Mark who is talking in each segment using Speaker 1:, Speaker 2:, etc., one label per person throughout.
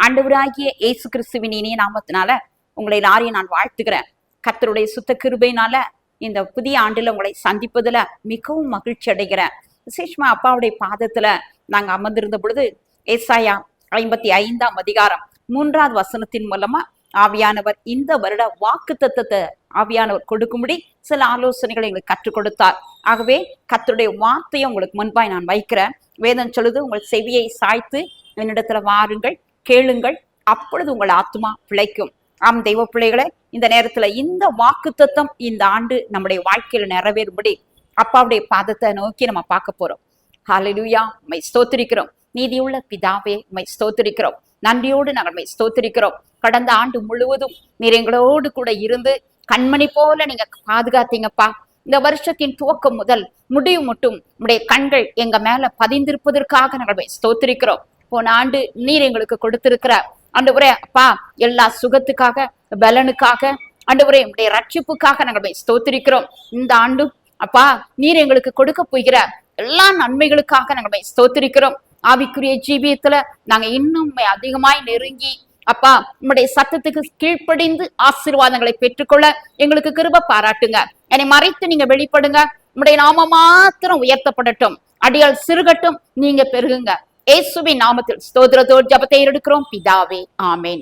Speaker 1: ஆண்டவராகிய இயேசு கிறிஸ்துவின் இனிய நாமத்தினால உங்களை எல்லாரையும் நான் வாழ்த்துக்கிறேன். கர்த்தருடைய சுத்த கிருபையினால இந்த புதிய ஆண்டுல உங்களை சந்திப்பதுல மிகவும் மகிழ்ச்சி அடைகிறேன். விசேஷமா அப்பாவுடைய பாதத்துல நாங்க அமர்ந்திருந்த பொழுது ஏசாயா 55ஆம் அதிகாரம் 3வது வசனத்தின் மூலமா ஆவியானவர் இந்த வருட வாக்கு தத்தத்தை ஆவியானவர் கொடுக்கும்படி சில ஆலோசனைகளை எங்களுக்கு கற்றுக் கொடுத்தார். ஆகவே கர்த்தருடைய வார்த்தையை உங்களுக்கு முன்பாய் நான் வைக்கிறேன். வேதம் சொல்லுது, உங்கள் செவியை சாய்த்து என்னிடத்துல வாருங்கள், கேளுங்கள், அப்பொழுது உங்கள் ஆத்மா பிழைக்கும். ஆம் தெய்வ பிள்ளைகளை, இந்த நேரத்துல இந்த வாக்கு தத்தம் இந்த ஆண்டு நம்முடைய வாழ்க்கையில நிறைவேறும்படி அப்பாவுடைய பாதத்தை நோக்கி நம்ம பார்க்க போறோம். ஹல்லேலூயா, உம்மை ஸ்தோத்திரிக்கிறோம். நீதியுள்ள பிதாவே, உம்மை ஸ்தோத்திரிக்கிறோம். நன்றியோடு நாங்கள் உம்மை ஸ்தோத்திரிக்கிறோம். கடந்த ஆண்டு முழுவதும் நீர் எங்களோடு கூட இருந்து கண்மணி போல நீங்க பாதுகாத்தீங்கப்பா. இந்த வருஷத்தின் துவக்கம் முதல் முடிவு மட்டும் உம்முடைய கண்கள் எங்க மேல பதிந்திருப்பதற்காக நாங்கள் ஸ்தோத்திரிக்கிறோம். போன ஆண்டு நீர் எங்களுக்கு கொடுத்திருக்கிற ஆண்டவரே அப்பா எல்லா சுகத்துக்காக, பலனுக்காக, ஆண்டவரே உம்முடைய ரட்சிப்புக்காக நாங்கள் ஸ்தோத்திரிக்கிறோம். இந்த ஆண்டும் அப்பா நீர் எங்களுக்கு கொடுக்க போகிற எல்லா நன்மைகளுக்காக நாங்கள் ஸ்தோத்திரிக்கிறோம். ஆவிக்குரிய ஜீவியத்துல நாங்க இன்னும் அதிகமாய் நெருங்கி அப்பா உம்முடைய சத்தத்துக்கு கீழ்ப்படிந்து ஆசீர்வாதங்களை பெற்றுக்கொள்ள எங்களுக்கு கிருபை பாராட்டுங்க. என்னை மறைத்து நீங்க வெளிப்படுங்க. உம்முடைய நாம மாத்திரம் உயர்த்தப்படட்டும், அடியால் சிறுகட்டும், நீங்க பெருகுங்க. இயேசுவின் நாமத்தில் ஸ்தோத்திரத்தோடு ஜெபத்தை எடுக்கிறோம் பிதாவே, ஆமேன்.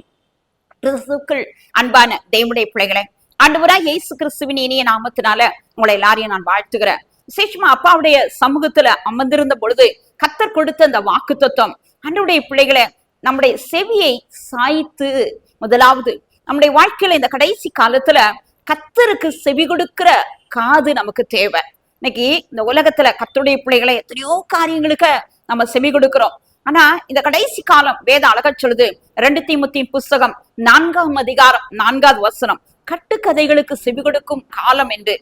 Speaker 1: கிறிஸ்துவுக்குள் அன்பான தேவனுடைய பிள்ளைகளை, ஆண்டவராகிய இயேசு கிறிஸ்துவின் இனிய நாமத்தினால உங்களை எல்லாரையும் நான் வாழ்த்துகிறேன். விசேஷமா அப்பாவுடைய சமூகத்துல அமர்ந்திருந்த பொழுது கர்த்தர் கொடுத்த அந்த வாக்கு தத்துவம், ஆண்டவருடைய பிள்ளைகளை நம்முடைய செவியை சாய்த்து, முதலாவது நம்முடைய வாழ்க்கையில இந்த கடைசி காலத்துல கர்த்தருக்கு செவி கொடுக்கிற காது நமக்கு தேவை. இன்னைக்கு இந்த உலகத்துல கர்த்தருடைய பிள்ளைகளை எத்தனையோ காரியங்களுக்கு நம்ம செவி கொடுக்கிறோம். ஆனா இந்த கடைசி காலம் வேதம் அழகா சொல்லுது, 2 தீமோத்தேயு புஸ்தகம் 4ஆம் அதிகாரம் 4வது வசனம், கட்டுக்கதைகளுக்கு செவி கொடுக்கும் காலம் என்று,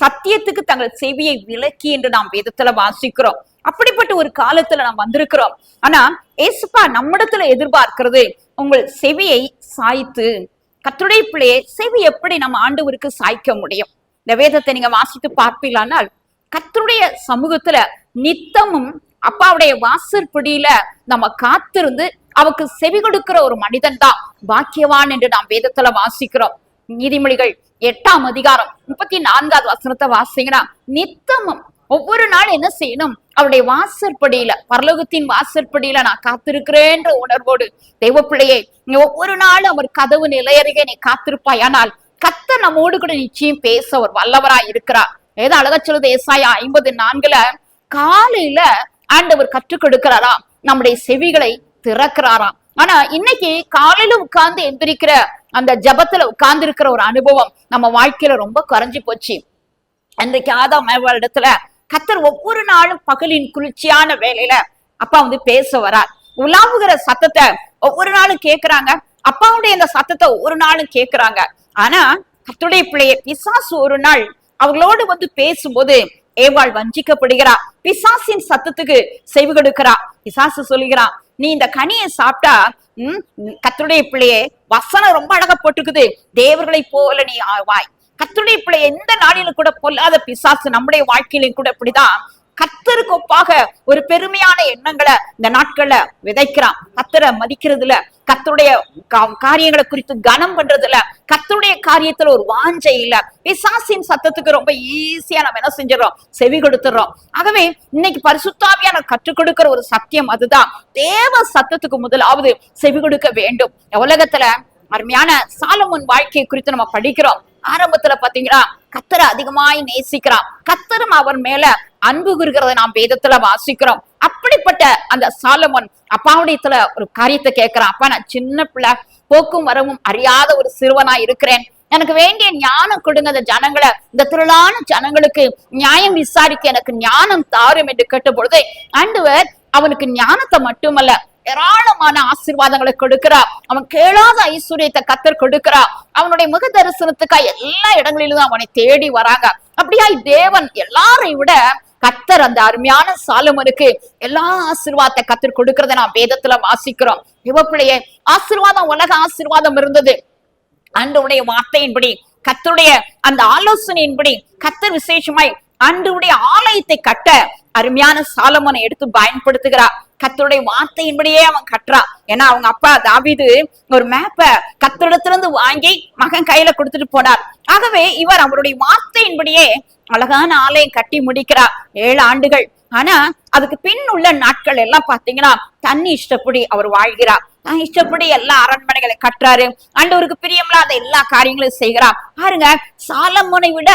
Speaker 1: சத்தியத்துக்கு தங்கள் செவியை விலக்கி என்று நாம் வேதத்துல வாசிக்கிறோம். அப்படிப்பட்ட ஒரு காலத்துல நாம் வந்திருக்கிறோம். ஆனா ஏசுப்பா நம்மிடத்துல எதிர்பார்க்கிறது உங்கள் செவியை சாய்த்து. கர்த்தருடைய பிள்ளையை செவி எப்படி நம்ம ஆண்டவருக்கு சாய்க்க முடியும்? இந்த வேதத்தை நீங்க வாசித்து பார்ப்பீங்களானால் கர்த்தருடைய சமூகத்துல நித்தமும் அப்பாவுடைய வாசற்படியில நம்ம காத்திருந்து அவருக்கு செவி கொடுக்கிற ஒரு மனிதன் தான் பாக்கியவான் என்று நாம் வேதத்துல வாசிக்கிறோம். நீதிமொழிகள் 8ஆம் அதிகாரம் 34வது வசனத்தை வாசிங்கன்னா, நித்தமும் ஒவ்வொரு நாள் என்ன செய்யணும்? அவருடைய வாசற்படியில, பரலோகத்தின் வாசற்படியில நான் காத்திருக்கிறேன்ற உணர்வோடு தெய்வ பிள்ளையே, நீ ஒவ்வொரு நாளும் அவர் கதவு நிலையருகே நீ காத்திருப்பாய். ஆனால் கர்த்தர் நம்மோடு கூட நிச்சயம் பேச ஒரு வல்லவராய் இருக்கிறார். ஏதோ அழகா சொல்லுது ஏசாயா 54ல, காலையில ஆண்டவர் கற்றுக் கொடுக்கிறாராம், நம்முடைய செவிகளை திறக்கிறாராம். ஆனா இன்னைக்கு காலையில உட்கார்ந்து எந்திரிக்கிற அந்த ஜபத்துல உட்கார்ந்து இருக்கிற ஒரு அனுபவம் நம்ம வாழ்க்கையில ரொம்ப குறைஞ்சு போச்சு. அன்றைக்கு ஆதாம் இடத்துல கர்த்தர் ஒவ்வொரு நாளும் பகலின் குளிர்ச்சியான வேலையில அப்பா வந்து பேச வரார். உலாவுகிற சத்தத்தை ஒவ்வொரு நாளும் கேட்கிறாங்க. அப்பாவுடைய அந்த சத்தத்தை ஒவ்வொரு நாளும் கேட்கிறாங்க. ஆனா கர்த்தருடைய பிள்ளைய பிசாசு ஒரு நாள் அவங்களோடு வந்து பேசும்போது ஏவாள் வஞ்சிக்கப்படுகிறா. பிசாசின் சத்தத்துக்கு செவி கொடுக்கிறா. பிசாசு சொல்லுகிறான், நீ இந்த கனியை சாப்பிட்டா கர்த்தருடைய பிள்ளையே வசனம் ரொம்ப அழகா போட்டுக்குது, தேவர்களை போல நீ ஆவாய். கர்த்தருடைய பிள்ளை எந்த நாளிலும் கூட பொல்லாத பிசாசு நம்முடைய வாழ்க்கையிலும் கூட இப்படிதான் கர்த்தருக்கு ஒப்பாக ஒரு பெருமையான எண்ணங்களை இந்த நாட்கள்ல விதைக்கிறான். கர்த்தரை மதிக்கிறதுல, கர்த்தருடைய காரியங்களை குறித்து கனம் பண்றதுல, கர்த்தருடைய காரியத்துல ஒரு வாஞ்சை இல்ல. பிசாசின் சத்தத்துக்கு ரொம்ப ஈஸியா நம்ம என்ன செஞ்சிடறோம்? செவி கொடுத்துடுறோம். ஆகவே இன்னைக்கு பரிசுத்தாவியான கற்றுக் கொடுக்கிற ஒரு சத்தியம் அதுதான், தேவ சத்தத்துக்கு முதலாவது செவி கொடுக்க வேண்டும். உலகத்துல அருமையான சாலமோன் வாழ்க்கையை குறித்து நம்ம படிக்கிறோம். ஆரம்பத்துல பாத்தீங்கன்னா கர்த்தரை அதிகமாய் நேசிக்கிறான், கர்த்தரும் அவர் மேல அன்பு கூறுகிறத நாம் வேதத்துல வாசிக்கிறோம். அப்படிப்பட்ட அந்த சாலமோன் அப்பாவுடையத்துல ஒரு காரியத்தை கேட்கிறான், அப்பா நான் சின்ன பிள்ளை, போக்கும் வரவும் அறியாத ஒரு சிறுவனா இருக்கிறேன், எனக்கு வேண்டிய ஞானம் கொடுங்க, அந்த ஜனங்களை, இந்த திரளான ஜனங்களுக்கு நியாயம் விசாரிக்க எனக்கு ஞானம் தாரும் என்று கேட்ட பொழுது ஆண்டவர் அவனுக்கு ஞானத்தை மட்டுமல்ல ஏராளமான ஆசீர்வாதங்களை கொடுக்கிறா. அவன் கேளாத ஐஸ்வர்யத்தை கர்த்தர் கொடுக்கிறா. அவனுடைய முக தரிசனத்துக்காக எல்லா இடங்களிலும் அவனை தேடி வராங்க. அப்படியாய் தேவன் எல்லாரையும் விட கர்த்தர் அந்த அருமையான சாலமோனுக்கு எல்லா ஆசீர்வாதத்தை கர்த்தர் கொடுக்கிறத நாம் வேதத்துல வாசிக்கிறோம். இவப்பிள்ளையே ஆசீர்வாதம், உலக ஆசீர்வாதம் இருந்தது. ஆண்டவருடைய வார்த்தையின்படி, கர்த்தருடைய அந்த ஆலோசனையின்படி கர்த்தர் விசேஷமாய் ஆண்டவருடைய ஆலயத்தை கட்ட அருமையான சாலமோனை எடுத்து பயன்படுத்துகிறா. கர்த்தருடைய வார்த்தையின்படியே அவன் கட்டுறான். ஏன்னா அவங்க அப்பா தாவீது ஒரு மேப்ப கர்த்தரிடத்திலிருந்து வாங்கி மகன் கையில கொடுத்துட்டு போனார். ஆகவே இவர் அவருடைய வார்த்தையின்படியே அழகான ஆலயம் கட்டி முடிக்கிறார். 7 ஆண்டுகள். ஆனா அதுக்கு பின் உள்ள நாட்கள் எல்லாம் பாத்தீங்கன்னா தண்ணி இஷ்டப்படி அவர் வாழ்கிறார். இஷ்டப்படி எல்லா அரண்மனைகளை கட்டுறாரு. ஆண்டவருக்கு பிரியமில்லாத எல்லா காரியங்களும் செய்கிறார். பாருங்க, சாலமோனை விட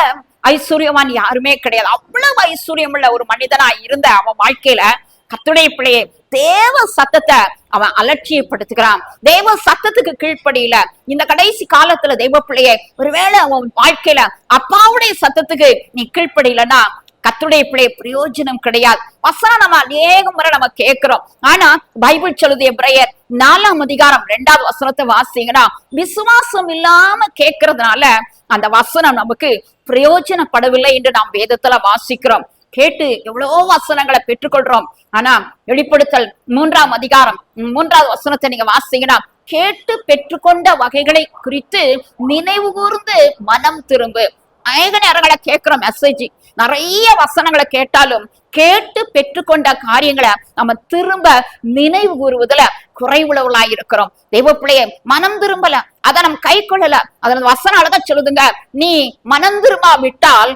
Speaker 1: ஐஸ்வர்யவான் யாருமே கிடையாது. அவ்வளவு ஐஸ்வர்யம் உள்ள ஒரு மனிதனா இருந்த அவன் வாழ்க்கையில கர்த்தருடைய பிள்ளையை தேவ சத்தத்தை அவன் அலட்சியப்படுத்துகிறான். தேவ சத்தத்துக்கு கீழ்ப்படியில இந்த கடைசி காலத்துல தெய்வ பிள்ளையை ஒருவேளை அவன் வாழ்க்கையில அப்பாவுடைய சத்தத்துக்கு நீ கீழ்ப்படியிலன்னா கர்த்தருடைய பிள்ளை பிரயோஜனம் கிடையாது. வசனம் நம்ம அநேக முறை நம்ம கேட்கிறோம். ஆனா பைபிள் சொல்லுது, எபிரேயர் 4ஆம் அதிகாரம் 2வது வசனத்தை வாசிங்கன்னா, விசுவாசம் இல்லாம கேட்கறதுனால அந்த வசனம் நமக்கு பிரயோஜனப்படவில்லை என்று நாம் வேதத்துல வாசிக்கிறோம். கேட்டு எவ்வளவோ வசனங்களை பெற்றுக்கொள்றோம். ஆனா வெளிப்படுத்தல் 3ஆம் அதிகாரம் 3வது வசனத்தை நீங்க வாசிங்கன்னா, கேட்டு பெற்றுக்கொண்ட வகைகளை குறித்து நினைவு கூர்ந்து மனம் திரும்பு. அநேக நேரங்களை கேட்கிற மெசேஜ், நிறைய வசனங்களை கேட்டாலும் கேட்டு பெற்றுக்கொண்ட காரியங்களை நம்ம திரும்ப நினைவு கூறுவதுல குறைவுள்ளவர்களாய் இருக்கிறோம். தெய்வ பிள்ளையை மனம் திரும்பல, அதை நம்ம கை கொள்ளல. அதன் வசனம் அழகா சொல்லுதுங்க, நீ மனம் திரும்ப விட்டால்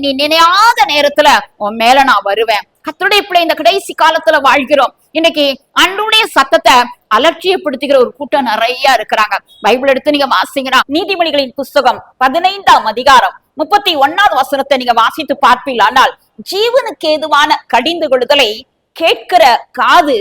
Speaker 1: நீ நினையாத நேரத்துல உன் மேல நான் வருவேன். கர்த்தருடைய பிள்ளை இந்த கடைசி காலத்துல வாழ்கிறோம். இன்னைக்கு அன்றைய சத்தத்தை அலட்சியப்படுத்துகிற ஒரு கூட்டம் நிறைய இருக்கிறாங்க. பைபிள் எடுத்து நீங்க வாசிங்கன்னா, நீதிமொழிகளின் புஸ்தகம் 15ஆம் அதிகாரம் 31வது வசனத்தை நீங்க வாசித்து பார்ப்பீங்களானால், ஜீவனுக்கு ஏதுவான கடிந்து கொள்ளுதலை கேட்கிற காது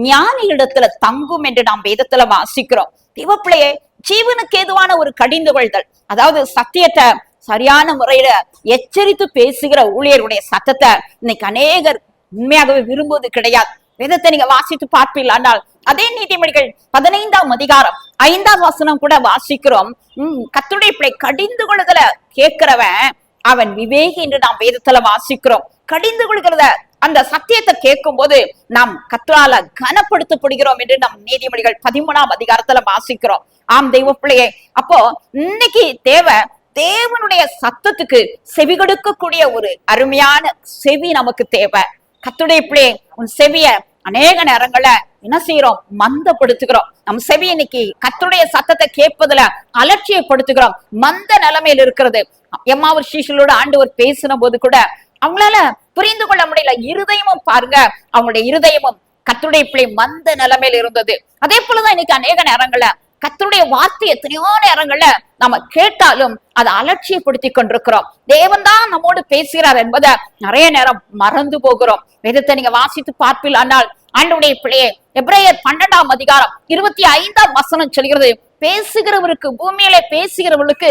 Speaker 1: ஞானியிடத்துல தங்கும் என்று நாம் வேதத்துல வாசிக்கிறோம். தேவப்பிள்ளையே, ஜீவனுக்கு ஏதுவான ஒரு கடிந்து கொள்தல், அதாவது சத்தியத்தை சரியான முறையில எச்சரித்து பேசுகிற ஊழியருடைய சத்தத்தை இன்னைக்கு அநேகர் உண்மையாகவே விரும்புவது கிடையாது. வேதத்தை நீங்க வாசித்து பார்ப்பீங்களானால், அதே நீதிமொழிகள் 15ஆம் அதிகாரம் 5வது வசனம் கூட வாசிக்கிறோம். கர்த்தருடைய பிள்ளை கடிந்து கொள்ளுதல கேட்கிறவன் அவன் விவேகி என்று நாம் வேதத்துல வாசிக்கிறோம். கடிந்து கொள்கிறத அந்த சத்தியத்தை கேட்கும் போது நாம் கர்த்தரால கனப்படுத்தப்படுகிறோம் என்று நம் நீதிமொழிகள் 13ஆம் அதிகாரத்துல வாசிக்கிறோம். ஆம் தெய்வ பிள்ளையே, அப்போ இன்னைக்கு தேவனுடைய சத்தத்துக்கு செவி கொடுக்கக்கூடிய ஒரு அருமையான செவி நமக்கு தேவை. கர்த்தருடைய பிள்ளையே, உன் செவிய அநேக நேரங்கள என்ன செய்யறோம்? மந்தப்படுத்துகிறோம். நம் செவி இன்னைக்கு கர்த்தருடைய சத்தத்தை கேட்பதுல அலட்சியப்படுத்துகிறோம். மந்த நிலைமையில் இருக்கிறது. எம்மாவூர் சீஷர்களோட ஆண்டவர் பேசின போது கூட அவங்களால புரிந்து கொள்ள முடியல. இருதயமும் பாருங்க, அவங்களுடைய இருதயமும் கர்த்தருடைய பிள்ளை மந்த நிலைமையில் இருந்தது. அதே போலதான் இன்னைக்கு அநேக நேரங்கள கர்த்தருடைய வார்த்தை எத்தனையோ நேரங்கள்ல நம்ம கேட்டாலும் அதை அலட்சியப்படுத்தி கொண்டிருக்கிறோம். தேவன் தான் நம்மோடு பேசுகிறார் என்பதை நிறைய நேரம் மறந்து போகிறோம். வேதத்தை நீங்க வாசித்து பார்ப்பீங்களானால், ஆண்டவருடைய பிள்ளையே, எபிரேயர் 12ஆம் அதிகாரம் 25ஆம் வசனம் சொல்கிறது, பேசுகிறவருக்கு, பூமியிலே பேசுகிறவர்களுக்கு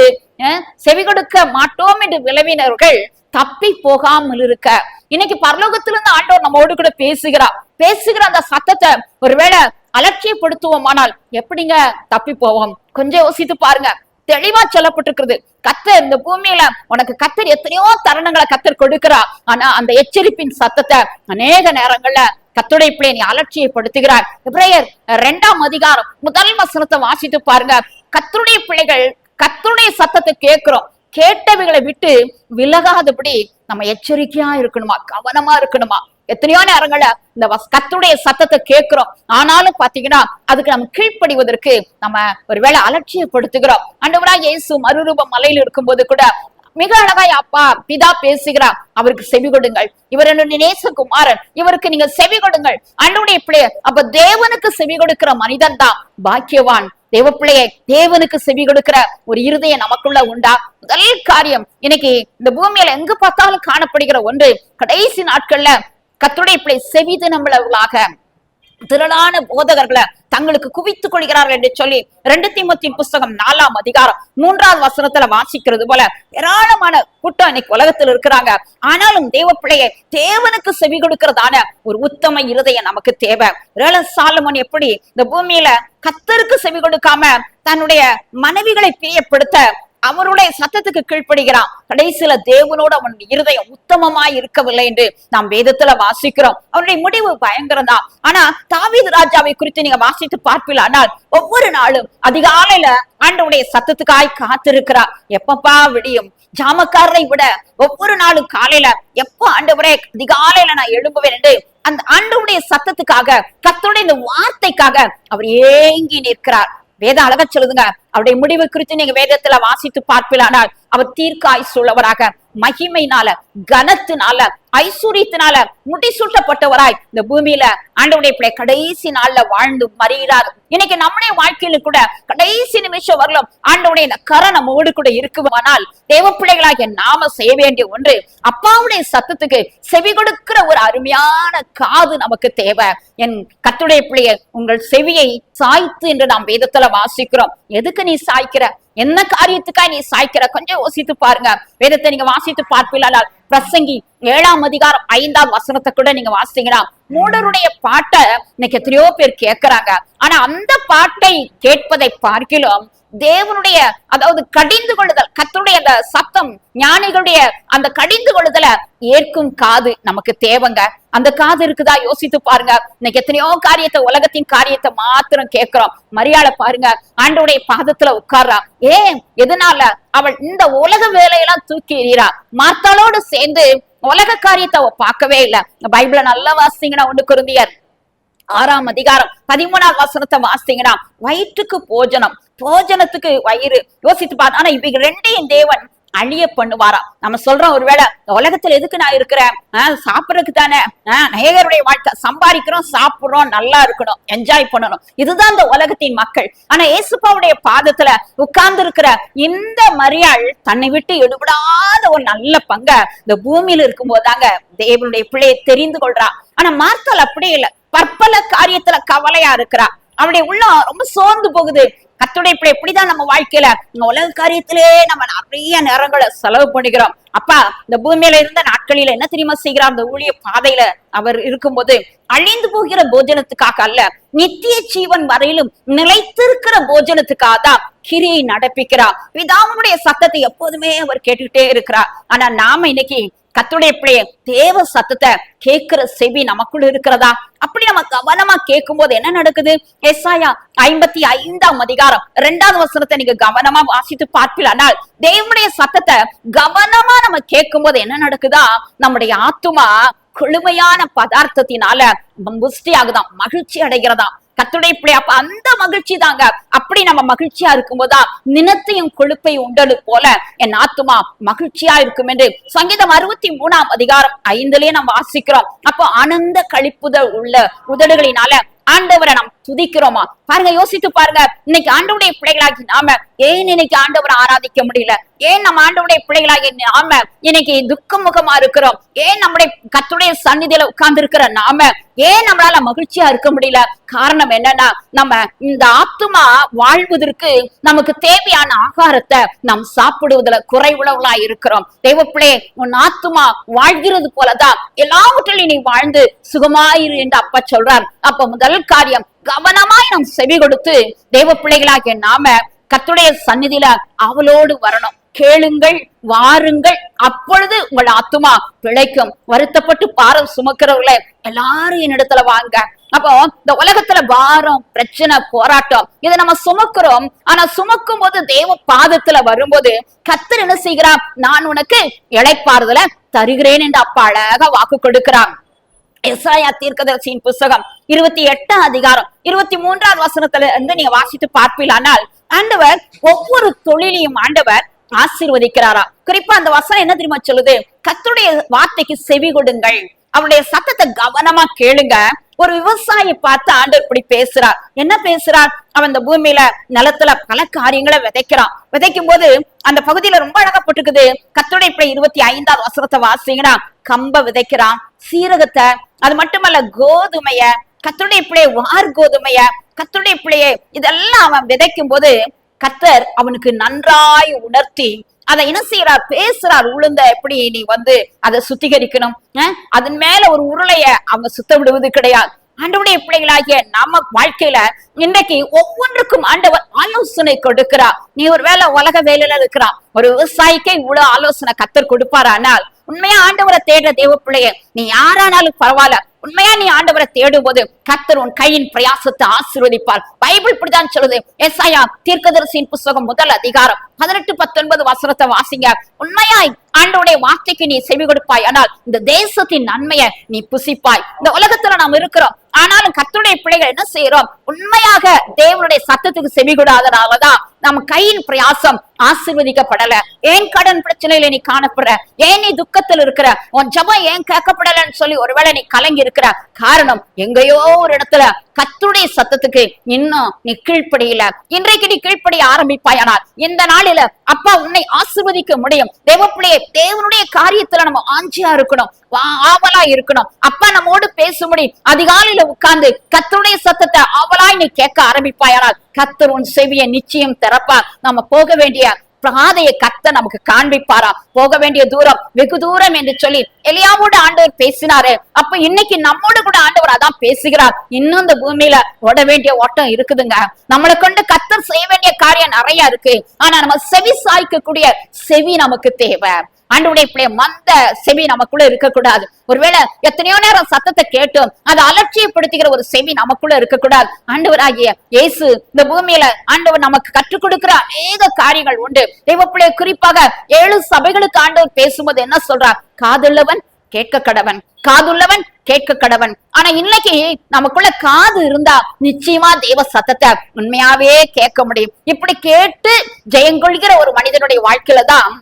Speaker 1: செவி கொடுக்க மாட்டோம் என்று விளைவினர்கள் தப்பி போகாமல் இருக்க. இன்னைக்கு பரலோகத்திலிருந்து ஆண்டவர் நம்மோடு கூட பேசுகிற அந்த சத்தத்தை ஒருவேளை அலட்சியப்படுத்துவோமானால் எப்படிங்க தப்பி போவோம்? கொஞ்சம் யோசித்து பாருங்க. தெளிவா சொல்லப்பட்டிருக்கிறது, கர்த்தர் இந்த பூமியில உனக்கு கர்த்தர் எத்தனையோ தருணங்களை கர்த்தர் கொடுக்கிறா. ஆனா அந்த எச்சரிப்பின் சத்தத்தை அநேக நேரங்கள்ல கர்த்தருடைய பிள்ளை நீ அலட்சியப்படுத்துகிறார். எபிரேயர் 2ஆம் அதிகாரம் 1 வசனத்தை வாசித்து பாருங்க. கர்த்தருடைய பிள்ளைகள் கர்த்தருடைய சத்தத்தை கேட்கிறோம். கேட்டவைகளை விட்டு விலகாதபடி நம்ம எச்சரிக்கையா இருக்கணுமா, கவனமா இருக்கணுமா. எத்தனையோ நேரங்கள இந்த கர்த்தருடைய சத்தத்தை கேட்கிறோம். ஆனாலும் பாத்தீங்கன்னா அதுக்கு நம்ம கீழ்ப்படிவதற்கு நம்ம ஒருவேளை அலட்சியப்படுத்துகிறோம். ஆண்டவராகிய இயேசு மறுரூப மலையில் இருக்கும்போது கூட மிக அழகாய் அப்பா பிதா பேசுகிறார், அவருக்கு செவி கொடுங்கள், இவர் என்னுடைய நேசகுமாரன், இவருக்கு நீங்க செவி கொடுங்கள். ஆண்டவருடைய பிள்ளைய, அப்ப தேவனுக்கு செவி கொடுக்கிற மனிதன் தான் பாக்கியவான். தேவ பிள்ளையை, தேவனுக்கு செவி கொடுக்கிற ஒரு இருதயம் நமக்குள்ள உண்டா? முதல் காரியம், இன்னைக்கு இந்த பூமியில எங்கு பார்த்தாலும் காணப்படுகிற ஒன்று, கடைசி நாட்கள்ல கர்த்தருடைய பிள்ளை செவிது நம்மளவர்களாக திரளான போதகர்களை தங்களுக்கு குவித்துக் கொள்கிறார்கள் என்று சொல்லி 2 தீமோத்தேயு புஸ்தகம் 4ஆம் அதிகாரம் 3வது வசனத்துல வாசிக்கிறது போல ஏராளமான கூட்டம் இன்னைக்கு உலகத்தில் இருக்கிறாங்க. ஆனாலும் தேவ பிள்ளையை, தேவனுக்கு செவி கொடுக்கிறதான ஒரு உத்தம இருதயம் நமக்கு தேவை. சாலமோன் எப்படி இந்த பூமியில கர்த்தருக்கு செவி கொடுக்காம தன்னுடைய மனைவிகளை பிரியப்படுத்த அவருடைய சத்தத்துக்கு கீழ்ப்படுகிறான். கடைசியில தேவனோடு அவன் இருதயம் உத்தமமாய் இருக்கவில்லை என்று நாம் வேதத்துல வாசிக்கிறோம். அவனுடைய முடிவு பயங்கரம் தான். ஆனா தாவீது ராஜாவை குறித்து நீங்க வாசித்து பார்ப்பீர்கள். ஆனால் ஒவ்வொரு நாளும் அதிகாலையில ஆண்டவருடைய சத்தத்துக்காய் காத்திருக்கிறார். எப்பப்பா விடியும், ஜாமக்காரரை விட ஒவ்வொரு நாளும் காலையில எப்ப ஆண்டவரே அதிகாலையில நான் எழும்புவேன் என்று அந்த ஆண்டவருடைய சத்தத்துக்காக, கர்த்தருடைய இந்த வார்த்தைக்காக அவர் ஏங்கி நிற்கிறார். வேதம் அழகா சொல்லுதுங்க. அவருடைய முடிவு குறித்து நீங்க வேதத்துல வாசித்து பார்ப்பீர்களானால் அவர் தீர்க்காயுசு உள்ளவராக, மகிமையினால, கனத்தினால, ஐஸ்வர்யத்தினால முடிசூட்டப்பட்டவராய் இந்த பூமியில ஆண்டவருடைய கடைசி நாள்ல வாழ்ந்து மறிகிறார். இன்னைக்கு நம்முடைய வாழ்க்கையில கூட கடைசி நிமிஷம் வரலாம் ஆண்டவருடைய இந்த கரை நம்மோடு கூட இருக்குமானால் தேவ பிள்ளைகளாகிய நாம செய்ய வேண்டிய ஒன்று, அப்பாவுடைய சத்தத்துக்கு செவி கொடுக்கிற ஒரு அருமையான காது நமக்கு தேவை. என் கர்த்தருடைய பிள்ளைய உங்கள் செவியை சாய்த்து என்று நாம் வேதத்துல வாசிக்கிறோம். எதுக்கு நீ சாய்க்கிற? என்ன காரியத்துக்காக நீ சாய்க்கிற? கொஞ்சம் யோசித்து பாருங்க. வேதத்தை நீங்க வாசித்து பார்ப்பீர்களானால் பிரசங்கி 7ஆம் அதிகாரம் 5ஆம் வசனத்தை கூட நீங்க வாசிங்கன்னா, மூடருடைய பாட்டை இன்னைக்கு எத்தனையோ பேர் கேட்கிறாங்க. ஆனா அந்த பாட்டை கேட்பதை பார்க்கிலும் தேவனுடைய அதாவது கடிந்து கொள்ளுதல், கர்த்தருடைய அந்த சத்தம், ஞானிகளுடைய அந்த கடிந்து கொள்ளுதல ஏற்கும் காது நமக்கு தேவைங்க. அந்த காது இருக்குதா? யோசித்து பாருங்க. இன்னைக்கு எத்தனையோ காரியத்தை, உலகத்தின் காரியத்தை மாத்திரம் கேட்கிறோம். மரியாதை பாருங்க, ஆண்டவருடைய பாதத்துல உட்கார்றா. ஏன்? எதனால? அவள் இந்த உலக வேலையெல்லாம் தூக்கி எறிறா. மார்த்தாளோடு சேர்ந்து உலக காரியத்தை அவ பார்க்கவே இல்லை. பைபிள நல்லா வாசிங்கன்னா 1 கொரிந்தியர் 6ஆம் அதிகாரம் 13ஆம் வசனத்தை வாசிங்கன்னா, வயிற்றுக்கு போஜனம், போஜனத்துக்கு வயிறு. யோசித்து பாரு. ஆனா இவை ரெண்டையும் தேவன் அழிய பண்ணுவாராம். நம்ம சொல்றோம், ஒருவேளை உலகத்துல எதுக்கு நான் இருக்கிறேன்? சாப்பிடறதுக்கு தானே. நேயருடைய வாழ்க்கை, சம்பாதிக்கிறோம், சாப்பிடுறோம், நல்லா இருக்கணும், என்ஜாய் பண்ணணும். இதுதான் இந்த உலகத்தின் மக்கள். ஆனா ஏசுப்பாவுடைய பாதத்துல உட்கார்ந்து இருக்கிற இந்த மரியாள் தன்னை விட்டு எடுபடாத ஒரு நல்ல பங்க இந்த பூமியில இருக்கும் போதாங்க தேவனுடைய பிள்ளையை தெரிந்து கொள்றா. ஆனா மார்த்தாள் அப்படி இல்லை. பற்பல காரியத்துல கவலையா இருக்கிறா. அவருடைய உள்ளம் ரொம்ப சோர்ந்து போகுது. கர்த்தருடைய பிள்ளை எப்படிதான் நம்ம வாழ்க்கையில உலக காரியத்திலே நம்ம நிறைய நேரங்களை செலவு பண்ணிக்கிறோம். அப்பா இந்த பூமியில இருந்த நாட்களில என்ன தெரியுமா செய்கிறார்? அந்த ஊழிய பாதையில அவர் இருக்கும்போது அழிந்து போகிற போஜனத்துக்காக அல்ல, நித்திய ஜீவன் வரையிலும் நிலைத்திருக்கிற போஜனத்துக்காக தான் கிரியை நடப்பிக்கிறார். பிதாவுடைய சத்தத்தை எப்போதுமே அவர் கேட்டுக்கிட்டே இருக்கிறார். ஆனா நாம இன்னைக்கு கர்த்தருடைய பிள்ளைய தேவ சத்தத்தை கேட்கிற செவி நமக்குள்ள இருக்கிறதா? அப்படி நம்ம கவனமா கேட்கும் போது என்ன நடக்குது? எசாயா 55ஆம் அதிகாரம் 2ஆம் வசனத்தை நீங்க கவனமா வாசித்து பார்ப்பீர்களானால் தேவனுடைய சத்தத்தை கவனமா நம்ம கேட்கும் போது என்ன நடக்குதா? நம்முடைய ஆத்துமா கொழுமையான பதார்த்தத்தினால புஷ்டி ஆகுதான், மகிழ்ச்சி அடைகிறதாம். கர்த்தருடைய பிள்ளை அப்ப அந்த மகிழ்ச்சி தாங்க. அப்படி நம்ம மகிழ்ச்சியா இருக்கும் போதுதான் நினத்தையும் கொழுப்பை உண்டது போல என் ஆத்துமா மகிழ்ச்சியா இருக்கும் என்று சங்கீதம் 63ஆம் அதிகாரம் 5லயே நம்ம வாசிக்கிறோம். அப்போ ஆனந்த கழிப்புதல் உள்ள உதடுகளினால ஆண்டவரை நாம் துதிக்கிறோமா? பாருங்க, யோசித்து பாருங்க. இன்னைக்கு ஆண்டவருடைய பிள்ளைகளாகி நாம ஏன் இன்னைக்கு ஆண்டவரை ஆராதிக்க முடியல? ஏன் நம்ம ஆண்டவருடைய பிள்ளைகளாகி நாம இன்னைக்கு துக்க முகமா இருக்கிறோம்? ஏன் நம்முடைய கர்த்தருடைய சந்நிதியில உட்கார்ந்து இருக்கிற நாம ஏன் நம்மளால மகிழ்ச்சியா இருக்க முடியல? காரணம் என்னன்னா, நம்ம இந்த ஆத்துமா வாழ்வதற்கு நமக்கு தேவையான ஆகாரத்தை நாம் சாப்பிடுவதில் குறைவுள்ளவர்களா இருக்கிறோம். தேவப்பிள்ளை, உன் ஆத்துமா வாழ்கிறது போலதான் எல்லாவற்றிலும் நீ வாழ்ந்து சுகமாயிரு என்று அப்பா சொல்றார். அப்ப முதல் காரியம், கவனமாய் நாம் செவி கொடுத்து தேவ பிள்ளைகளாகிய நாம கர்த்தருடைய சந்நிதியில அவளோடு வரணும். கேளுங்கள், வாருங்கள், அப்பொழுது உங்கள் ஆத்துமா பிழைக்கும். வருத்தப்பட்டு பாரம் சுமக்கிறவர்களே எல்லாரும் என்னிடத்துல வாங்க. அப்போ இந்த உலகத்துல பாரம், பிரச்சனை, போராட்டம் இதை நம்ம சுமக்கிறோம். ஆனா சுமக்கும் போது தேவ பாதத்துல வரும்போது கர்த்தர் என்ன செய்கிறார்? நான் உனக்கு இளைப்பாறுதலை தருகிறேன் என்று அப்பா அழகா வாக்கு கொடுக்கிறான். எசாயா தீர்க்கதரிசியின் புஸ்தகம் 28ஆம் அதிகாரம் 23ஆம் வசனத்துல இருந்து நீங்க வாசித்து பார்ப்பீர்களானால் ஆண்டவர் ஒவ்வொரு தொழிலையும் ஆண்டவர் ஆசீர்வதிக்கிறாரா. குறிப்பா அந்த வசனம் என்ன தெரியுமா சொல்லுது? கர்த்தருடைய வார்த்தைக்கு செவி கொடுங்கள், அவருடைய சத்தத்தை கவனமா கேளுங்க. ஒரு விவசாயி பார்த்து ஆண்டவர் இப்படி பேசுறார். என்ன பேசுறார்? அவன் இந்த பூமியில நிலத்துல பல காரியங்களை விதைக்கிறான். விதைக்கும் போது அந்த பகுதியில ரொம்ப அழகப்பட்டிருக்குது. கர்த்தருடைய பிள்ளை 25ஆம் வசனத்தை வாசிங்கன்னா, கம்ப விதைக்கிறான், சீரகத்தை, அது மட்டுமல்ல கோதுமைய, கர்த்தருடைய பிள்ளைய வார் கோதுமைய, கர்த்தருடைய பிள்ளைய இதெல்லாம் அவன் விதைக்கும் போது கர்த்தர் அவனுக்கு நன்றாய் உணர்த்தி அதை என்ன செய்யறார்? பேசுறார். உளுந்த எப்படி நீ அதை சுத்திகரிக்கணும், அதன் மேல ஒரு உருளைய அவங்க சுத்த விடுவது கிடையாது. ஆண்டவருடைய பிள்ளைகளாகிய நம்ம வாழ்க்கையில இன்றைக்கு ஒவ்வொன்றுக்கும் ஆண்டவர் ஆலோசனை கொடுக்கிறார். நீ ஒரு வேலை உலக வேலையில இருக்கிறா, ஒரு விவசாயிக்கே இவ்வளவு ஆலோசனை கத்தர் கொடுப்பாரானால், உண்மையா ஆண்டவரை தேடுற தேவ பிள்ளைய நீ யாரானாலும் பரவாயில்ல, உண்மையா நீ ஆண்டவரை தேடும் போது கத்தர் உன் கையின் பிரயாசத்தை ஆசீர்வதிப்பார். பைபிள் இப்படிதான் சொல்லுது. ஏசாயா தீர்க்கதரிசியின் புஸ்தகம் 1 அதிகாரம் 18-19 வசனத்தை வாசிங்க. உண்மையாய் ஆண்டவருடைய வார்த்தைக்கு நீ செவி கொடுப்பாய், ஆனால் இந்த தேசத்தின் நன்மையை நீ புசிப்பாய். இந்த உலகத்துல நாம் இருக்கிறோம், ஆனாலும் கர்த்தருடைய பிள்ளைகள் என்ன செய்யறோம்? உண்மையாக தேவனுடைய சத்தத்துக்கு செவி கொடாதனாலதான் நம்ம கையின் பிரயாசம் ஆசீர்வதிக்கப்படல. ஏன் கடன் பிரச்சனையில நீ காணப்படுற, ஏன் நீ துக்கத்தில் இருக்கிற, உன் ஜெபம் ஏன் கேட்கப்படலன்னு சொல்லி ஒருவேளை நீ கலங்கி இருக்கிற காரணம், எங்கேயோ ஒரு இடத்துல கர்த்தருடைய சத்தத்துக்கு இன்னும் நீ கீழ்ப்படியில. இன்றைக்கு நீ கீழ்ப்படிய ஆரம்பிப்பாயானால் இந்த நாளில அப்பா உன்னை ஆசீர்வதிக்க முடியும். தேவப்பிள்ளையே, தேவனுடைய காரியத்துல நம்ம ஆஞ்சியா இருக்கணும், ஆவலா இருக்கணும். அப்பா நம்மோடு பேசும்படி அதிகாலையில உட்கார்ந்து கர்த்தருடைய சத்தத்தை ஆவலாய் நீ கேட்க ஆரம்பிப்பாயானால் கர்த்தர் உன் செவியை நிச்சயம் திறப்பார். நம்ம போக வேண்டிய பாதையை கர்த்தர் நமக்கு காண்பிப்பாரா. போக வேண்டிய தூரம் வெகு தூரம் என்று சொல்லி எலியாவோட ஆண்டவர் பேசினாரு. அப்ப இன்னைக்கு நம்மோடு கூட ஆண்டவர் அதான் பேசுகிறார். இன்னும் இந்த பூமியில ஓட வேண்டிய ஓட்டம் இருக்குதுங்க. நம்மளை கொண்டு கர்த்தர் செய்ய வேண்டிய காரியம் நிறைய இருக்கு. ஆனா நம்ம செவி சாய்க்கக்கூடிய செவி நமக்கு தேவை. ஆண்டவருடைய பிள்ளை மந்த செவி நமக்குள்ள இருக்கக்கூடாது. ஒருவேளை எத்தனையோ நேரம் சத்தத்தை கேட்டும் அதை அலட்சியப்படுத்துகிற ஒரு செவி நமக்குள்ள இருக்கக்கூடாது. ஆண்டவராகிய இயேசு இந்த பூமியில ஆண்டவர் நமக்கு கற்றுக் கொடுக்கிற அநேக காரியங்கள் உண்டு. தெய்வப்பிள்ளை குறிப்பாக 7 சபைகளுக்கு ஆண்டவர் பேசும்போது என்ன சொல்றார்? காதுள்ளவன் கேட்க கடவன், காதுள்ளவன் கேட்க கடவன். ஆனா இன்னைக்கு நமக்குள்ள காது இருந்தா நிச்சயமா தேவ சத்தத்தை உண்மையாவே கேட்க முடியும். இப்படி கேட்டு ஜெயங்கொள்கிற ஒரு மனிதனுடைய வாழ்க்கையில தான்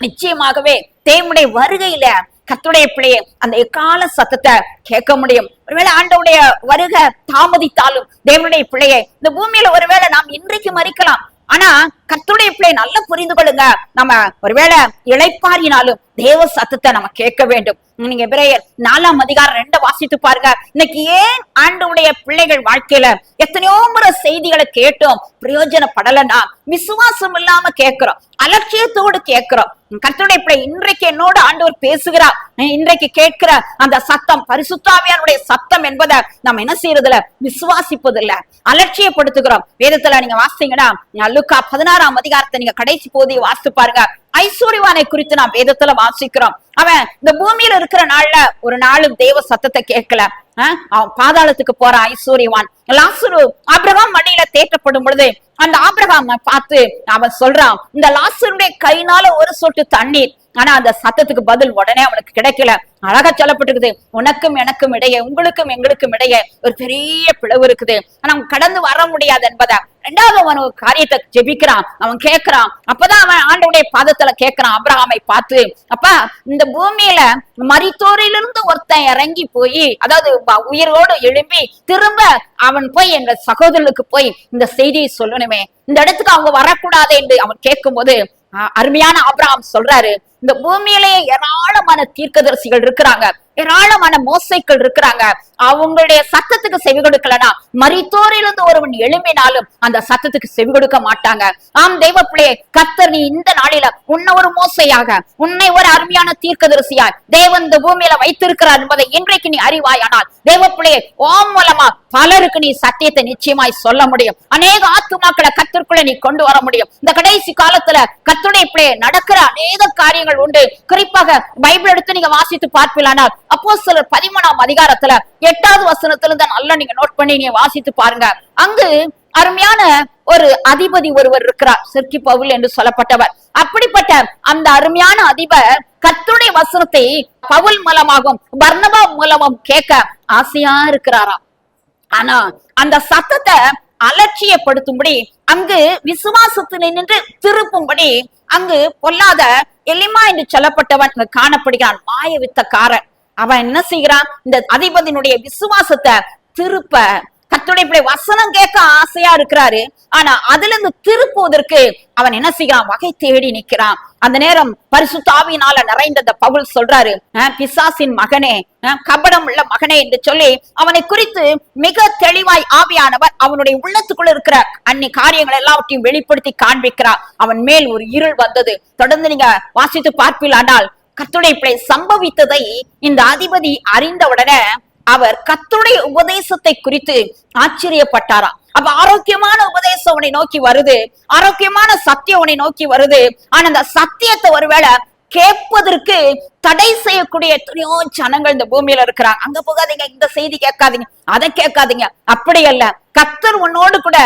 Speaker 1: நிச்சயமாகவே தேவனுடைய வருகையில கர்த்தருடைய பிள்ளையை அந்த எக்கால சத்தத்தை கேட்க முடியும். ஒருவேளை ஆண்டவருடைய வருகை தாமதித்தாலும் தேவனுடைய பிள்ளையை இந்த பூமியில ஒருவேளை நாம் இன்றைக்கு மறிக்கலாம். ஆனா கர்த்தருடைய பிள்ளை நல்லா புரிந்து கொள்ளுங்க, நம்ம ஒருவேளை இளைப்பாறினாலும் தேவ சத்தத்தை நம்ம கேட்க வேண்டும். நீங்க எபிரேயர் 4 அதிகாரம் 2 வாசித்து பாருங்க. இன்னைக்கு ஏன் ஆண்டவருடைய பிள்ளைகள் வாழ்க்கையில எத்தனையோ முறை செய்திகளை கேட்டோம் பிரயோஜனப்படலன்னா விசுவாசம் இல்லாம கேட்கிறோம், அலட்சியத்தோடு கேட்கிறோம். கர்த்தருடைய பிள்ளை இன்றைக்கு என்னோட ஆண்டவர் பேசுகிறார். இன்றைக்கு கேட்கிற அந்த சத்தம் பரிசுத்த ஆவியானுடைய சத்தம் என்பதை நம்ம என்ன செய்யறதில்ல, விசுவாசிப்பதில்லை, அலட்சியப்படுத்துகிறோம். வேதத்துல நீங்க வாசித்தீங்கன்னா லூக்கா 16 அதிகாரத்தை நீங்க கடைசி போதியை வாசித்து பாருங்க. ஐஸ்வர்யவானை குறித்து நாம் வேதத்துல வாசிக்கிறோம். அவன் இந்த பூமியில இருக்கிற நாள்ல ஒரு நாளும் தேவ சத்தத்தை கேட்கல. அவன் பாதாளத்துக்கு போற ஐஸ்வர்யவான். லாசரு ஆபிரகாம் மடியில தேற்றப்படும் பொழுது அந்த ஆபிரகாம் பார்த்து அவன் சொல்றான், இந்த லாசருடைய கையினால ஒரு சொட்டு தண்ணீர். ஆனா அந்த சத்தத்துக்கு பதில் உடனே அவனுக்கு கிடைக்கல. அழகா சொல்லப்பட்டிருக்குது, உனக்கும் எனக்கும் இடையே, உங்களுக்கும் எங்களுக்கும் இடையே ஒரு பெரிய பிளவு இருக்குது, ஆனா கடந்து வர முடியாது என்பதை. 2வது அவன் ஒரு காரியத்தை ஜெபிக்கிறான், அவன் கேட்கிறான். அப்பதான் அவன் ஆண்டவருடைய பாதத்துல கேட்கிறான் ஆபிரகாமை பார்த்து, அப்பா இந்த பூமியில மரித்தோரிலிருந்து ஒருத்தன் இறங்கி போய், அதாவது உயிரோடு எழும்பி திரும்ப அவன் போய் என்ற சகோதரனுக்கு போய் இந்த செய்தியை சொல்லணுமே, இந்த இடத்துக்கு அவங்க வரக்கூடாது என்று அவன் கேட்கும் போது அருமையான ஆபிரகாம் சொல்றாரு, இந்த பூமியிலேயே ஏராளமான தீர்க்கதரிசிகள் இருக்கிறாங்க, ஏராளமான மோசைகள் இருக்கிறாங்க. அவங்களுடைய சத்தத்துக்கு செவி கொடுக்கலனா மரித்தோரிலிருந்து ஒருவன் எழும்பினாலும் அந்த சத்தத்துக்கு செவி கொடுக்க மாட்டாங்க. ஆம் தெய்வ பிள்ளையே, கர்த்தர் நீ இந்த நாளில உன்னை ஒரு மோசையாக, உன்னை ஒரு அருமையான தீர்க்கதரிசியாய் தேவன் இந்த பூமியில வைத்திருக்கிறார் என்பதை இன்றைக்கு நீ அறிவாயானால் தெய்வ பிள்ளையே, ஓம் மூலமா பலருக்கு நீ சத்தியத்தை நிச்சயமாய் சொல்ல முடியும். அநேக ஆத்துமாக்களை கர்த்தருக்குள்ள நீ கொண்டு வர முடியும். இந்த கடைசி காலத்துல கர்த்தருடைய பிள்ளையே நடக்கிற அநேக காரியங்கள் உண்டு. குறிப்பாக பைபிள் எடுத்து நீங்க வாசித்து பார்ப்பீங்களானால் அப்போஸ்தலர் 13 அதிகாரத்துல 8வது வசனத்துல இருந்து நல்லா நீங்க நோட் பண்ணி நீங்க வாசித்து பாருங்க. அங்கு அருமையான ஒரு அதிபதி ஒருவர் இருக்கிறார், செர்கி பவுல் என்று சொல்லப்பட்டவர். அப்படிப்பட்ட அந்த அருமையான அதிபர் கர்த்தருடைய வசனத்தை பவுல் மூலமாகவும் பர்னபா மூலமாகவும் கேட்க ஆசையா இருக்கிறாராம். ஆனா அந்த சத்தத்தை அலட்சியப்படுத்தும்படி, அங்கு விசுவாசத்தில் நின்று திருப்பும்படி அங்கு பொல்லாத எலிமா என்று சொல்லப்பட்டவன் காணப்படுகிறான், மாய வித்தக்காரன். அவன் என்ன செய்கிறான்? இந்த அதிபதியினுடைய விசுவாசத்தை திருப்ப, கர்த்தருடைய வசனம் கேட்க ஆசையா இருக்கிறாரு, ஆனா அதுல இருந்து திருப்புவதற்கு அவன் என்ன செய்கிறான்? வகை தேடி நிற்கிறான். அந்த நேரம் பரிசுத்த ஆவியினால நிறைந்த பவுல் சொல்றாரு, பிசாசின் மகனே, கபடம் உள்ள மகனே என்று சொல்லி அவனை குறித்து மிக தெளிவாய் ஆவியானவர் அவனுடைய உள்ளத்துக்குள்ள இருக்கிற அன்னி காரியங்கள் எல்லாவற்றையும் வெளிப்படுத்தி காண்பிக்கிறார். அவன் மேல் ஒரு இருள் வந்தது. தொடர்ந்து நீங்க வாசித்து பார்ப்பீர்களானால் கர்த்தருடைய பிள்ளை சம்பவித்ததை இந்த அதிபதி அறிந்தவுடனே அவர் கர்த்தருடைய உபதேசத்தை குறித்து ஆச்சரியப்பட்டாராம். அப்ப ஆரோக்கியமான உபதேசம் உன்னை நோக்கி வருது, ஆரோக்கியமான சத்தியம் உன்னை நோக்கி வருது. ஆனா அந்த சத்தியத்தை ஒருவேளை கேட்பதற்கு தடை செய்யக்கூடிய எத்தனையோ ஜனங்கள் இந்த பூமியில இருக்கிறாங்க. அங்க போகாதீங்க, இந்த செய்தி கேட்காதீங்க, அதை கேட்காதீங்க. அப்படி அல்ல, கர்த்தர் உன்னோடு கூட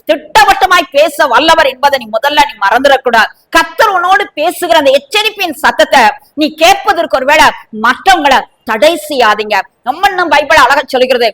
Speaker 1: திட்டவட்டமாய் பேச வல்லவர் என்பதை நீ முதல்ல மறந்துடக்கூடாது. கர்த்தர் உன்னோடு பேசுகிற அந்த எச்சரிப்பின் சத்தத்தை நீ கேட்பதற்கு ஒருவேளை மற்றவங்களை தடை செய்யாதீங்க. நம்ம பைபிள் அழகா சொல்லுகிறது.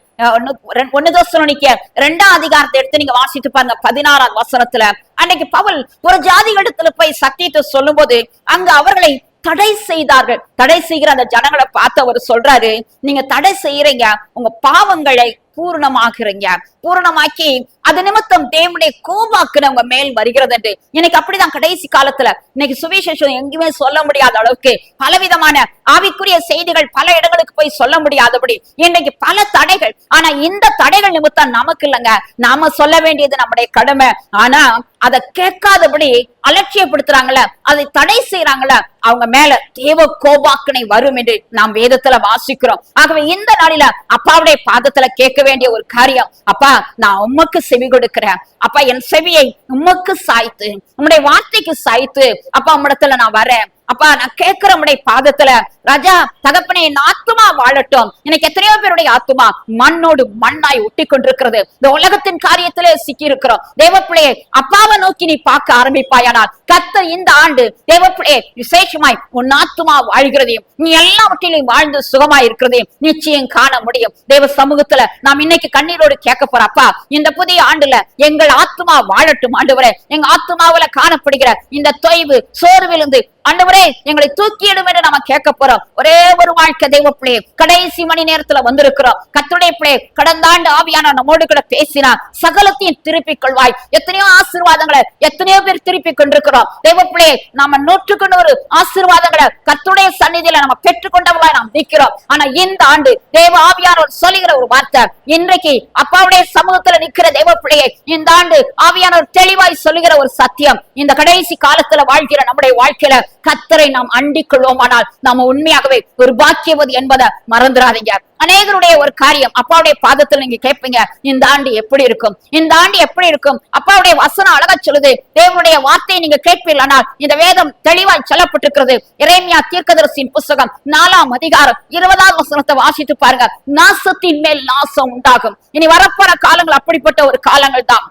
Speaker 1: 1 தெசலோனிக்கேயர் 2ஆம் அதிகாரத்தை எடுத்து நீங்க வாசித்து பாருங்க. 16ஆம் வசனத்துல அன்னைக்கு பவுல் ஒரு ஜாதிகளிடத்துல போய் சத்தியத்தை சொல்லும் போது அங்க அவர்களை தடை செய்தார்கள். தடை செய்கிற அந்த ஜனங்களை பார்த்து அவர் சொல்றாரு, நீங்க தடை செய்யறீங்க, உங்க பாவங்களை பூர்ணமாக்குறீங்க, பூர்ணமாக்கி அது நிமித்தம் தேவனுடைய கோபாக்குன உங்க மேல் வருகிறது என்று. இன்னைக்கு அப்படிதான் கடைசி காலத்துல இன்னைக்கு சுவிசேஷம் எங்கேயுமே சொல்ல முடியாத அளவுக்கு பலவிதமான ஆவிக்குரிய செய்திகள் பல இடங்களுக்கு போய் சொல்ல முடியாதபடி இன்னைக்கு பல தடைகள். ஆனா இந்த தடைகள் நிமித்தம் நமக்கு இல்லைங்க, நாம சொல்ல வேண்டியது நம்முடைய கடமை. ஆனா அதை கேட்காதபடி அலட்சியப்படுத்துறாங்கள, அதை தடை செய்யறாங்கள, அவங்க மேல தேவ கோபாக்கினை வரும் என்று நாம் வேதத்துல வாசிக்கிறோம். ஆகவே இந்த நாளில அப்பாவுடைய பாதத்துல கேட்க வேண்டிய ஒரு காரியம், அப்பா நான் உமக்கு செவி கொடுக்கிறேன், அப்பா என் செவியை உமக்கு சாய்த்து உம்முடைய வார்த்தைக்கு சாய்த்து அப்பா உம்மிடத்துல நான் வரேன், அப்பா நான் கேட்கிற உம்முடைய பாதத்துல ராஜா தகப்பனே என் ஆத்துமா வாழட்டும். எனக்கு எத்தனையோ பேருடைய ஆத்துமா மண்ணோடு மண்ணாய் ஒட்டி கொண்டிருக்கிறது. இந்த உலகத்தின் காரியத்திலே சிக்கி இருக்கிறோம். தேவப்பிள்ளையை அப்பாவை நோக்கி நீ பார்க்க ஆரம்பிப்பாயானால் கர்த்தர் இந்த ஆண்டு தேவப்பிள்ளையை விசேஷமாய் உன் ஆத்துமா வாழ்கிறதையும் நீ எல்லாவற்றிலையும் வாழ்ந்து சுகமாய் இருக்கிறதையும் நிச்சயம் காண முடியும். தேவ சமூகத்துல நாம் இன்னைக்கு கண்ணீரோடு கேட்க போற அப்பா இந்த புதிய ஆண்டுல எங்கள் ஆத்துமா வாழட்டும் ஆண்டவரே. எங்க ஆத்துமாவில காணப்படுகிற இந்த தொய்வு சோர்விலிருந்து ஆண்டவரே எங்களை தூக்கிடும் என்று நாம கேட்க போறோம். ஒரே ஒரு வாழ்க்கை தெய்வ பிள்ளையே கடைசி மணி நேரத்துல வந்திருக்கிறோம். கர்த்தருடைய பிள்ளையே கடந்த ஆண்டு ஆவியான நம்மோடு கூட பேசினா சகலத்தையும் திருப்பிக் கொள்வாய். எத்தனையோ ஆசீர்வாதங்களை எத்தனையோ பேர் திருப்பி கொண்டிருக்கிறோம். தெய்வ பிள்ளையே நாம 100 ஆசீர்வாதங்களை கர்த்தருடைய சந்நிதியில நம்ம பெற்றுக்கொண்டவர்களாய் நாம் நிற்கிறோம். ஆனா இந்த ஆண்டு தேவ ஆவியானவர் சொல்லுகிற ஒரு வார்த்தை, இன்றைக்கு அப்பாவுடைய சமூகத்துல நிற்கிற தெய்வ பிள்ளையை இந்த ஆண்டு ஆவியானவர் தெளிவாய் சொல்லுகிற ஒரு சத்தியம், இந்த கடைசி காலத்துல வாழ்கிற நம்முடைய வாழ்க்கையில கர்த்தரை நாம் அண்டிக் கொள்வோமானால் நாம உண்மையாகவே ஒரு பாக்கியவதி என்பதை மறந்துடாதீங்க. அநேகருடைய ஒரு காரியம் அப்பாவுடைய பாதத்தில் நீங்க கேட்பீங்க, இந்த ஆண்டு எப்படி இருக்கும், இந்த ஆண்டு எப்படி இருக்கும். அப்பாவுடைய வசனம் அழகா சொல்லுது, தேவனுடைய வார்த்தையை நீங்க கேட்பீர்களானால் இந்த வேதம் தெளிவாய் சொல்லப்பட்டிருக்கிறது. எரேமியா தீர்க்கதரிசியின் புத்தகம் 4ஆம் அதிகாரம் 20ஆம் வசனத்தை வாசித்து பாருங்க. நாசத்தின் மேல் நாசம் உண்டாகும். இனி வரப்போற காலங்கள் அப்படிப்பட்ட ஒரு காலங்கள் தான்.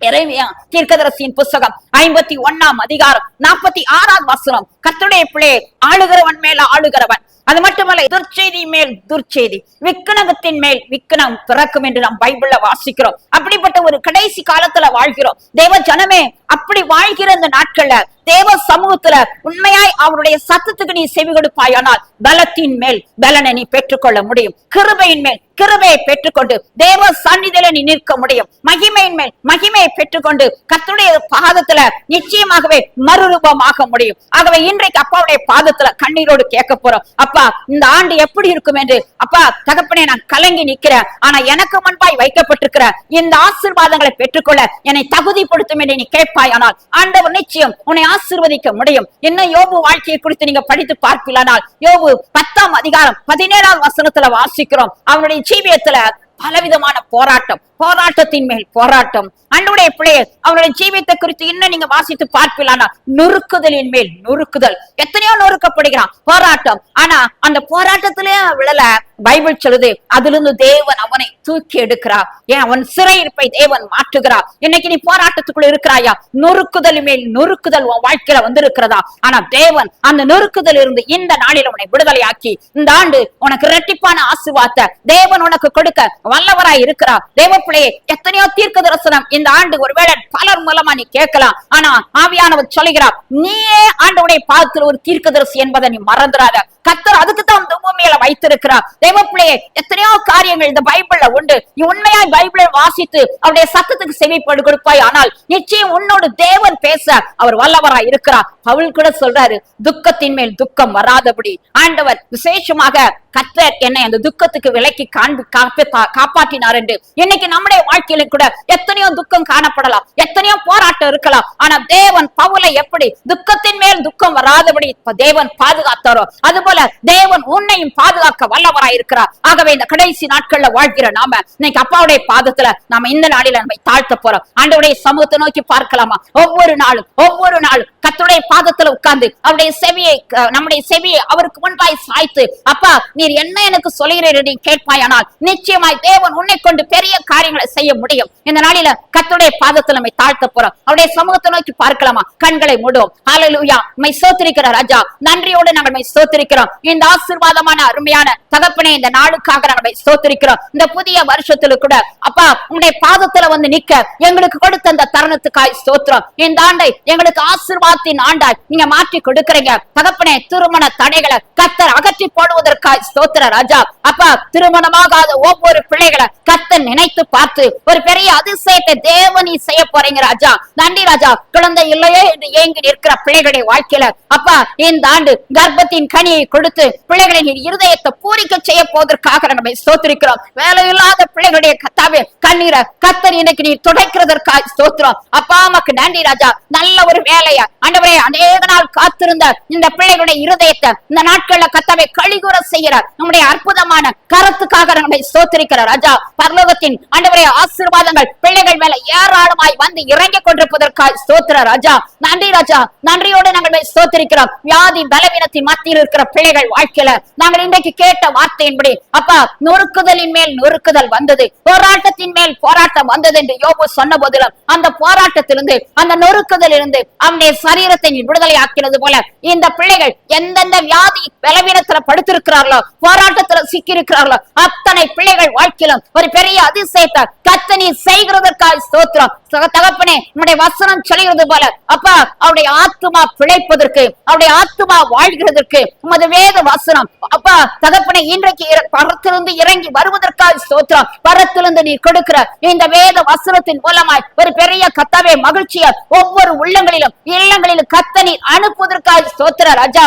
Speaker 1: எரேமியா தீர்க்கதரிசியின் புத்தகம் 51ஆம் அதிகாரம் 46ஆம் வசனம், கர்த்தருடைய பிள்ளையே ஆளுகிறவன் மேல ஆளுகிறவன், அது மட்டுமல்ல துர்ச்செய்தி மேல் துர்ச்செய்தி, விக்கனகத்தின் மேல் விக்கனம் பிறக்கும் என்று நாம் பைபிள்ல வாசிக்கிறோம். அப்படிப்பட்ட ஒரு கடைசி காலத்துல வாழ்கிறோம். தேவ ஜனமே அப்படி வாழ்கிற இந்த நாட்கள்ல தேவ சமூகத்துல உண்மையாய் அவருடைய சத்தத்துக்கு நீ செவி கொடுப்பாயானால் பலத்தின் மேல் பலனை நீ பெற்றுக்கொள்ள முடியும். கிருபையின் மேல் கிருபையை பெற்றுக்கொண்டு தேவ சந்நிதியில நீ நிற்க முடியும். மகிமையின் மேல் மகிமையை பெற்றுக்கொண்டு கர்த்தருடைய பாதத்துல நிச்சயமாகவே மறுரூபமாக முடியும். ஆகவே இன்றைக்கு அப்பாவுடைய பாதத்துல கண்ணீரோடு கேட்க போறோம், அப்பா இந்த ஆண்டு எப்படி இருக்கும் என்று. அப்பா தகப்பனே நான் கலங்கி நிற்கிறேன், ஆனா எனக்கு முன்பாய் வைக்கப்பட்டிருக்கிற இந்த ஆசீர்வாதங்களை பெற்றுக்கொள்ள என்னை தகுதிப்படுத்தும் என்று நீ கேட்பாயானால் ஆண்டவர் நிச்சயம் உன்னை ஆசீர்வதிக்க முடியும். என்ன யோபு வாழ்க்கையை குறித்து நீங்க படித்து பார்ப்பீங்களானால் யோபு 10ஆம் அதிகாரம் 17ஆம் வசனத்துல வாசிக்கிறோம். அவனுடைய ஜீவியத்துல பலவிதமான போராட்டம், போராட்டத்தின் மேல் போராட்டம். ஆண்டவருடைய பிள்ளையை அவருடைய ஜீவியத்தை குறித்து இன்னும் நீங்க வாசித்து பார்ப்பீங்களா, நொறுக்குதலின் மேல் நொறுக்குதல். எத்தனையோ நொறுக்கப்படுகிறான், போராட்டம். ஆனா அந்த போராட்டத்திலே விழல, பைபிள் சொல்லுது அதிலிருந்து தேவன் அவனை தூக்கி எடுக்கிறார். ஏன் அவன் சிறையிருப்பை தேவன் மாற்றுகிறார். இன்னைக்கு நீ போராட்டத்துக்குள்ள இருக்கிறாயா, நொறுக்குதல் மேல் நொறுக்குதல் உன் வாழ்க்கையில வந்திருக்கிறதா? ஆனா தேவன் அந்த நொறுக்குதல் இருந்து இந்த நாளில் உன்னை விடுதலையாக்கி இந்த ஆண்டு உனக்கு இரட்டிப்பான ஆசீர்வாதத்தை தேவன் உனக்கு கொடுக்க வல்லவராய் இருக்கிறார். தேவ பிள்ளையே எத்தனையோ தீர்க்க தரிசனம் இந்த ஆண்டு ஒருவேளை பலர் மூலமா நீ கேட்கலாம். ஆனா ஆவியானவர் சொல்லுகிறார், நீயே ஆண்டவருடைய பாதத்தில் ஒரு தீர்க்கதரிசி என்பதை நீ மறந்துடாத. கர்த்தர் அதுக்கு தான் இந்த பூமியில வைத்திருக்கிறார். தேவ பிள்ளையே எத்தனையோ காரியங்கள் இந்த பைபிள்ல உண்டு. நீ உண்மையாய் பைபிளை வாசித்து அவருடைய சத்தத்துக்கு செவிப்படு கொடுப்பாய், ஆனால் நிச்சயம் உன்னோடு தேவன் பேச அவர் வல்லவராய் இருக்கிறார். பவுல் கூட சொல்றாரு, துக்கத்தின் மேல் துக்கம் வராதபடி ஆண்டவர் விசேஷமாக கர்த்தர் என்னை அந்த துக்கத்துக்கு விலக்கி காப்பாற்றினார் என்று. இன்னைக்கு நம்முடைய வாழ்க்கையில கூட எத்தனையோ துக்கம் காணப்படலாம், எத்தனையோ போராட்டம் இருக்கலாம். ஆனா தேவன் பவுலை எப்படி துக்கத்தின் மேல் துக்கம் வராதபடி தேவன் பாதுகாத்தாரோ அதுபோல தேவன் உன்னையும் பாதுகாக்க வல்லவராய் இருக்கிறார். ஆகவே இந்த கடைசி நாட்கள்ல வாழ்கிற நாம இன்னைக்கு அப்பாவுடைய பாதத்துல நாம இந்த நாளில நம்மை தாழ்த்த போறோம். ஆண்டவருடைய சமூகத்தை நோக்கி பார்க்கலாமா? ஒவ்வொரு நாளும் கர்த்தருடைய பாதத்துல உட்கார்ந்து அவருடைய செவியை, நம்முடைய செவியை அவருக்கு முன்பாய் சாய்த்து, அப்பா நீர் என்ன எனக்கு சொல்கிறீர் என்று கேட்பாயானால் நிச்சயமாய் தேவன் உன்னை கொண்டு பெரிய காரியங்களை செய்ய முடியும். இந்த நாளில கர்த்தருடைய பாதத்துல நம்மை தாழ்த்த போறோம். அவருடைய சமூகத்தை நோக்கி பார்க்கலாமா? கண்களை மூடுவோம். ஹல்லேலூயா. மை ஸ்தோத்திரிக்கிற ராஜா, நன்றியோடு நாங்கள் மை ஸ்தோத்திரிக்கிறோம். இந்த ஆசீர்வாதமான அருமையான தகப்பனே, இந்த நாளுக்காக நாங்கள் ஸ்தோத்திரிக்கிறோம். இந்த புதிய வருஷத்துல கூட அப்பா உங்களுடைய பாதத்துல வந்து நிக்க எங்களுக்கு கொடுத்த அந்த தருணத்துக்காய் ஸ்தோத்திரம். இந்த ஆண்டை எங்களுக்கு ஆசீர்வாதத்தின் ஆண்டாய் நீங்க மாற்றி கொடுக்கிறீங்க தகப்பனே. திருமண தடைகளை கர்த்தர் அகற்றி போடுவதற்காய் ஸ்தோத்திர ராஜா. அப்பா திருமணமாகாத ஒவ்வொரு பிள்ளைகளை கர்த்தர் நினைத்து பார்த்து ஒரு பெரிய அதிசயத்தை தேவனி செய்ய போறீங்க ராஜா. நன்றி ராஜா. குழந்தை இல்லையே என்று ஏங்கி நிற்கிற பிள்ளைகளுடைய வாழ்க்கையில அப்பா இந்த ஆண்டு கர்ப்பத்தின் கனியை கொடுத்து பிள்ளைகளின் இருதயத்தை பூரிக்க செய்ய போவதற்காக நம்ம ஸ்தோத்திரிக்கிறோம். வேலை இல்லாத பிள்ளைகளுடைய கத்தாவே கண்ணீரை கர்த்தர் இன்னைக்கு நீ துடைக்கிறதற்காக ஸ்தோத்திரம். அப்பா அம்மாக்கு நன்றி ராஜா. நல்ல ஒரு வேலையா ஆண்டவரே அநேக நாள் காத்திருந்த இந்த பிள்ளைகளுடைய இருதயத்தை இந்த நாட்கள்ல கர்த்தாவே கழிகுற செய்கிற நம்முடைய அற்புதமான கரத்துக்காக நம்மை ஸ்தோத்திரிக்கிற ராஜா. பரலோகத்தின் ஆண்டவரே ஆசீர்வாதங்கள் பிள்ளைகள் மேல ஏராளமாய் வந்து இறங்கி கொண்டிருப்பதற்காக ஸ்தோத்திர ராஜா. நன்றி ராஜா. நன்றியோடு நாங்கள் ஸ்தோத்திரிக்கிறோம். வியாதி பலவீனத்தின் மத்தியில் இருக்கிற பிள்ளைகள் வாழ்க்கையில நாங்கள் இன்றைக்கு கேட்ட வார்த்தையின்படி அப்பா நொறுக்குதலின் மேல் நொறுக்குதல் வந்தது, போராட்டத்தின் மேல் போராட்டம் வந்தது என்று யோபு சொன்ன போதிலும் அந்த போராட்டத்திலிருந்து அந்த நொறுக்குதல் இருந்து அவனுடைய சரீரத்தை விடுதலை ஆக்கிறது போல இந்த பிள்ளைகள் எந்தெந்த வியாதி பலவீனத்துல படுத்திருக்கிறார்களோ, போராட்டத்துல சிக்கி இருக்கிறார்களோ, அத்தனை பிள்ளைகள் வாழ்க்கையிலும் ஒரு பெரிய அதிசயத்தை கர்த்தர் செய்கிறதற்காக ஸ்தோத்திரம். தகப்பனே உம்முடைய வசனம் சொல்கிறது போல அப்பா அவருடைய ஆத்துமா பிழைப்பதற்கு, அவருடைய ஆத்துமா வாழ்கிறதற்கு உமது வேத வசனம் அப்பா தகப்பனே இன்றைக்கு பரத்திலிருந்து இறங்கி வருவதற்காக ஸ்தோத்திரம். பரத்திலிருந்து நீ கொடுக்கிற இந்த வேத வசனத்தின் மூலமாய் ஒரு பெரிய கர்த்தாவே மகிழ்ச்சியை ஒவ்வொரு உள்ளங்களிலும் இல்லங்களிலும் கர்த்தர் நீர் அனுப்புவதற்காக ஸ்தோத்திர ராஜா.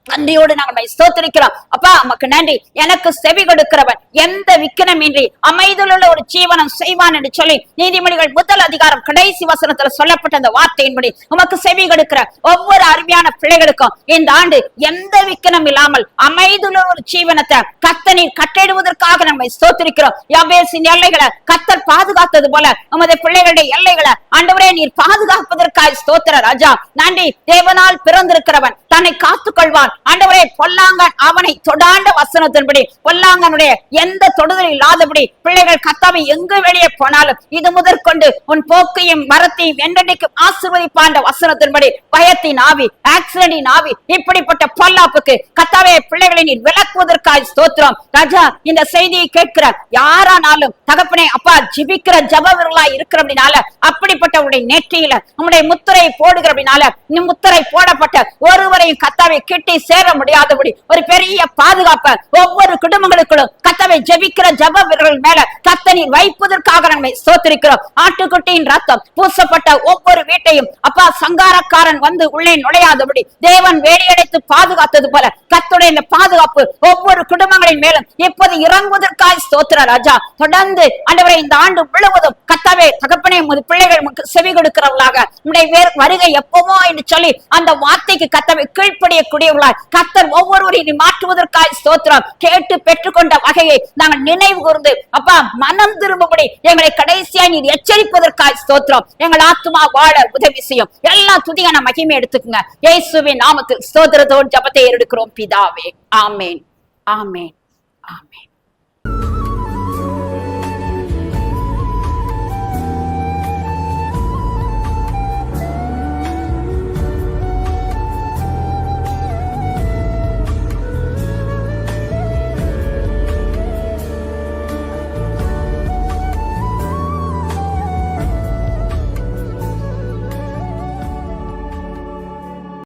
Speaker 1: நன்றியோடு நாங்கள் ஸ்தோத்திரிக்கிறோம். அப்பா நமக்கு நன்றி. எனக்கு செவி கொடுக்கிறவன் எந்த விக்கினமின்றி அமைதியுள்ள ஒரு ஜீவனம் செய்வான் என்று சொல்லி நீதிமொழிகள் 1 அதிகாரம் கடைசி வசனத்துல சொல்லப்பட்ட அந்த வார்த்தையின்படி உமக்கு செவி கொடுக்கிற ஒவ்வொரு அருமையான பிள்ளைகளுக்கும் இந்த ஆண்டு எந்த விக்கினம் இல்லாமல் அமைதியுள்ள ஒரு ஜீவனத்தை கர்த்தர் நீர் கட்டிடுவதற்காக நம்மை ஸ்தோத்திரிக்கிறோம். யாபேசின் எல்லைகளை கர்த்தர் பாதுகாத்தது போல உமது பிள்ளைகளுடைய எல்லைகளை ஆண்டவரே நீர் பாதுகாப்பதற்காக ஸ்தோத்திர ராஜா. நன்றி. தேவனால் பிறந்திருக்கிறவன் தன்னை காத்துக் கொள்வான். ஆண்டவரே பொல்லாங்கன் அவனை தொடாண்ட வசனத்தின்படி பொல்லாங்கனுடைய எந்த தொடுதல் இல்லாதபடி பிள்ளைகள் கர்த்தாவை எங்கு வெளியே போனாலும் இது முதற்கொண்டு உன் போக்கையும் மரத்தையும் என்றென்றைக்கும் ஆசீர்வதிப்பாண்ட வசனத்தின்படி பயத்தின் ஆவி, ஆக்சிடென்டின் ஆவி, இப்படிப்பட்ட பொல்லாப்புக்கு கர்த்தாவே பிள்ளைகளை நீர் விலக்குவதற்காக ஸ்தோத்திரம் ராஜா. இந்த செய்தியை கேட்கிற யாரானாலும் தகப்பனே அப்பா ஜிபிக்கிற ஜபவர்களா இருக்கிறபடினால அப்படிப்பட்ட உடைய நெற்றியில உம்முடைய முத்திரை போடுகிறபடினால முத்திரை போடப்பட்ட ஒருவரையும் கர்த்தாவை கிட்டி சேர முடியாதபடி ஒரு பெரிய பாதுகாப்பை ஒவ்வொரு குடும்பங்களுக்குள்ளும் கர்த்தாவை ஜெபிக்கிற ஜப வீரர்கள் மேல கர்த்தர் நீர் வைப்பதற்காக நம்மை ஸ்தோத்திரிக்கிறோம். ஆட்டுக்குட்டியின் ரத்தம் பூசப்பட்ட ஒவ்வொரு வீட்டையும் அப்பா சங்காரக்காரன் வந்து உள்ளே நுழையாதபடி தேவன் வேலையடைத்து பாதுகாத்தது போல கர்த்தருடைய இந்த பாதுகாப்பு ஒவ்வொரு குடும்பங்களின் மேலும் இப்போது இறங்குவதற்காக ஸ்தோத்திர ராஜா. தொடர்ந்து ஆண்டவரே இந்த ஆண்டு முழுவதும் கர்த்தாவே தகப்பனே உமது பிள்ளைகள் செவி கொடுக்கிறவர்களாக உம்முடைய வருகை எப்பவோ என்று சொல்லி அந்த வார்த்தைக்கு கர்த்தாவை கீழ்ப்படியக்கூடியவர்களாய் கர்த்தர் ஒவ்வொருவரையும் மாற்றுவதற்காக ஸ்தோத்திரம். கேட்டு பெற்றுக்கொண்ட வகையை நாங்கள் நினைவு கூர்ந்து அப்பா மனம் திரும்பும்படி எங்களை கடைசியா நீர் எச்சரிப்பதற்காக ஸ்தோத்திரம். எங்கள் ஆத்துமா வாழ உதவி செய்யும். எல்லா துதியான மகிமை எடுத்துக்குங்க. இயேசுவின் நாமத்தில் ஸ்தோத்திரத்தோடு ஜெபத்தை எடுக்கிறோம் பிதாவே. ஆமென், ஆமென், ஆமென்.